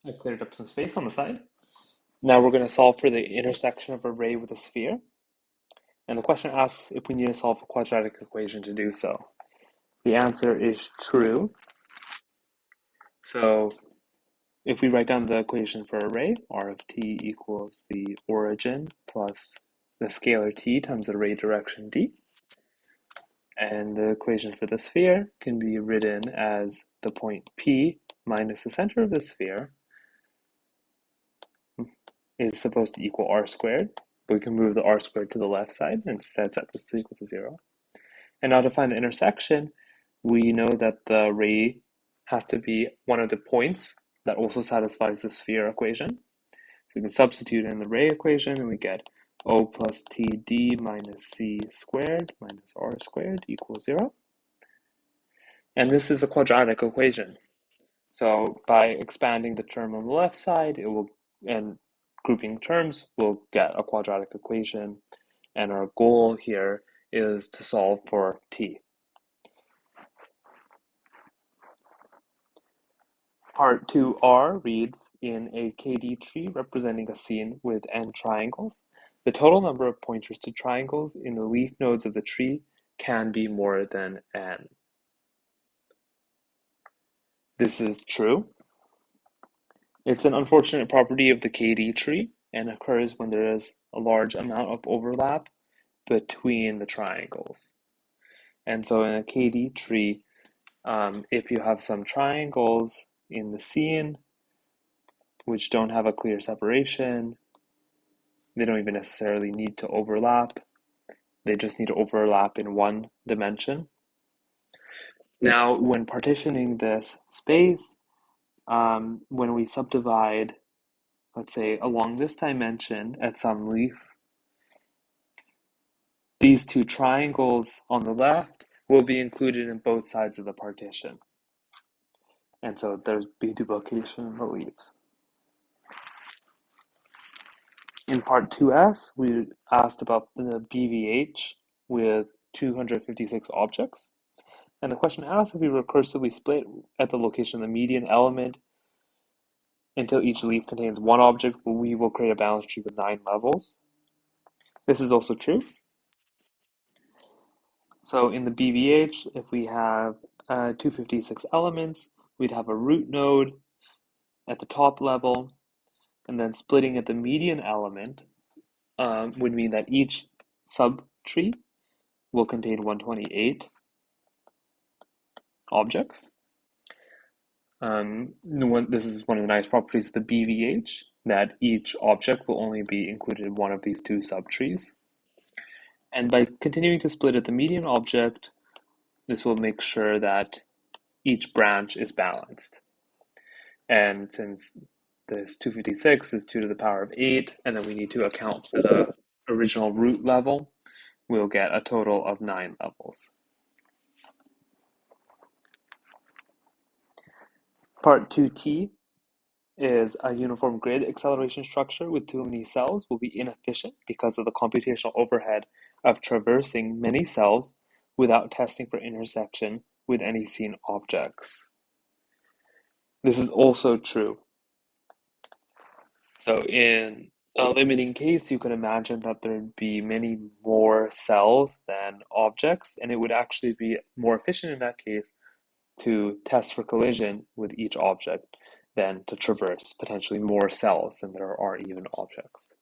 I cleared up some space on the side. Now we're going to solve for the intersection of a ray with a sphere. And the question asks if we need to solve a quadratic equation to do so. The answer is true. So if we write down the equation for a ray, r of t equals the origin plus the scalar t times the ray direction d. And the equation for the sphere can be written as the point P minus the center of the sphere is supposed to equal r squared, but we can move the r squared to the left side and instead set this to equal to 0. And now to find the intersection, we know that the ray has to be one of the points that also satisfies the sphere equation. So we can substitute in the ray equation and we get O plus TD minus C squared minus R squared equals 0. And this is a quadratic equation. So by expanding the term on the left side, and grouping terms, we'll get a quadratic equation. And our goal here is to solve for t. Part 2R reads, in a KD tree representing a scene with n triangles, the total number of pointers to triangles in the leaf nodes of the tree can be more than n. This is true. It's an unfortunate property of the KD tree and occurs when there is a large amount of overlap between the triangles. And so in a KD tree, if you have some triangles in the scene which don't have a clear separation, they don't even necessarily need to overlap. They just need to overlap in one dimension. Now, when partitioning this space, when we subdivide, let's say, along this dimension at some leaf, these two triangles on the left will be included in both sides of the partition. And so there's be duplication in the leaves. In part 2S, we asked about the BVH with 256 objects. And the question asks if we recursively split at the location of the median element until each leaf contains one object, we will create a balanced tree with 9 levels. This is also true. So in the BVH, if we have 256 elements, we'd have a root node at the top level, and then splitting at the median element would mean that each subtree will contain 128 objects. This is one of the nice properties of the BVH, that each object will only be included in one of these two subtrees. And by continuing to split at the median object, this will make sure that each branch is balanced. And since this 256 is 2 to the power of 8, and then we need to account for the original root level, we'll get a total of 9 levels. Part 2T is a uniform grid acceleration structure with too many cells will be inefficient because of the computational overhead of traversing many cells without testing for intersection with any seen objects. This is also true. So in a limiting case, you can imagine that there'd be many more cells than objects, and it would actually be more efficient in that case to test for collision with each object than to traverse potentially more cells than there are even objects.